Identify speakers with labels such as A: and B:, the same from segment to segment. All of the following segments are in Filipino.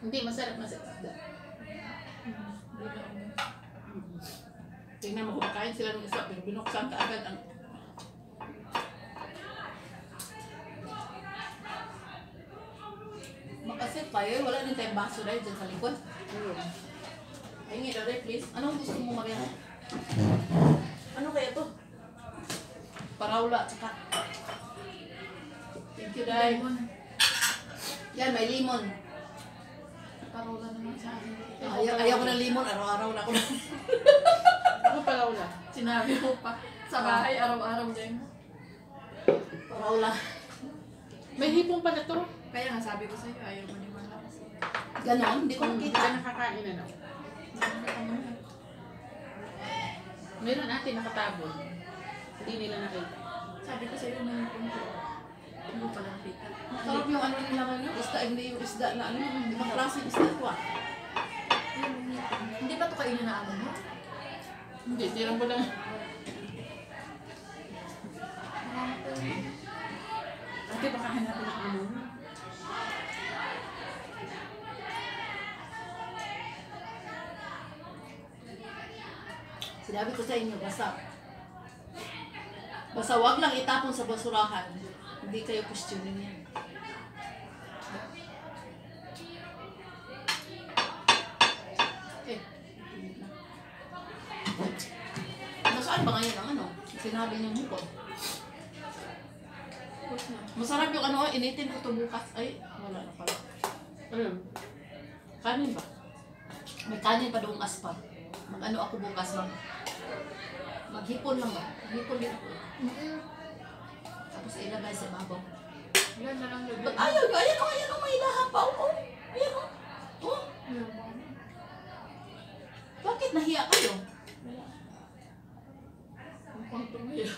A: Hindi, masarap isda. Tingnan mo, kumakain sila ng isda, pero binuksan ka agad ang... Makasit tayo, wala din tayong baso dahil dyan sa likod. Hingi na rin, please. Anong gusto mo magyan? Ano kaya to? Parawla, tsaka. Thank you, Day. Yan, may limon.
B: Parawla naman sa akin.
A: Ayaw ko ng limon, araw-araw na ako.
B: Ako parawla. Sinabi mo pa. Sa bahay, araw-araw din.
A: Parawla.
B: May hipon pa na to. Kaya nga sabi ko sa'yo, ayaw mo naman kasi.
A: Ganon, hindi ko
B: Hindi
A: nakita.
B: ka nakakain na. Meron ate nakatabon. Hindi nila nakita. Sabi ko sa'yo, may hipon ko. Hindi pa lang kita.
A: Sarap yung ano nila ngayon, isda, hindi yung isda na ano, ibang klaseng isda to ah.
B: Hindi ba ito kainin na ano mo?
A: Hindi, tirang ko lang.
B: Ate, baka hanapin ang ano mo.
A: Sinabi ko sa inyo, basta wag lang itapon sa basurahan. Hindi kayo questionin yan. Nasaan ba ngayon ang ano? Sinabi niyo mo ko. Masarap yung ano, initin ko to bukas. Ay, wala na pala. Kanin ba? May kanin pa doong aspa. Mag-ano ako bukas lang. Maghipon lang ba? Maghipon din ako. Tapos ilagay sa ibabaw.
B: Yan na lang yun.
A: Ba't ayaw nyo? Ayan o, may lahat pa. Oh. Ayan o. Oh. Bakit nahiya kayo?
B: Ang pang tumayo.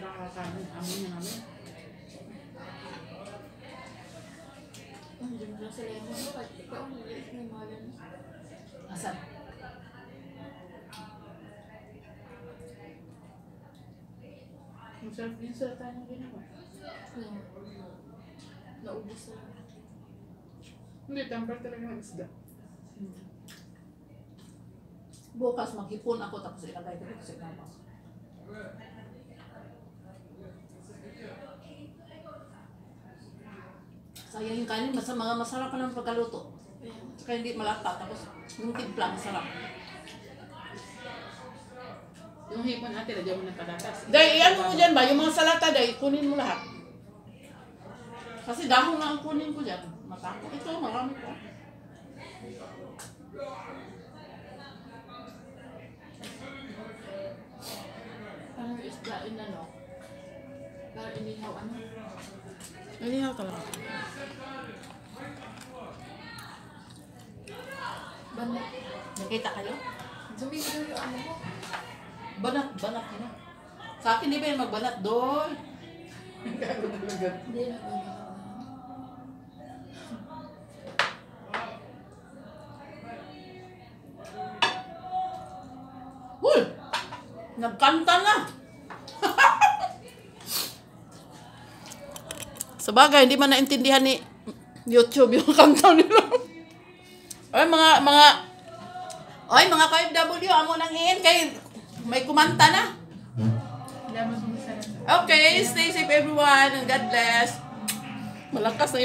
B: Nakakanin. Amin na namin. Diyan na sa lemon. Ikaw, naliit na yung malan.
A: Asan?
B: Masarap din sa tayo ng ginawa. Naubos na lang. Hindi, tamper talaga ng isda.
A: Bukas maghipon ako tapos ilagay ko dito sa ibabaw. Sayang yung kanin, mga masarap pa ng pagkaluto. Saka hindi malata, tapos yung timpla masarap.
B: Yung hipon ate, lagyan mo ng patatas.
A: Day, ano mo dyan ba? Yung mga salata, day, kunin mo lahat. Kasi dahon na ang kunin ko dyan. Matako. Ito, marami ko.
B: Parang isda inano. Parang inihaw ano.
A: Inihaw ka lang.
B: Banat.
A: Nakita kayo?
B: Sumigaw yung ano mo.
A: Banat na. Sa akin, di ba yung magbanat doon?
B: Hindi na
A: Huy! Nagkanta na! Sabagay, hindi man naintindihan ni YouTube yung kanta nila. Ay, mga KFW, amo nang iin kay may kumanta na. Okay, stay safe everyone and God bless. Malakas na yung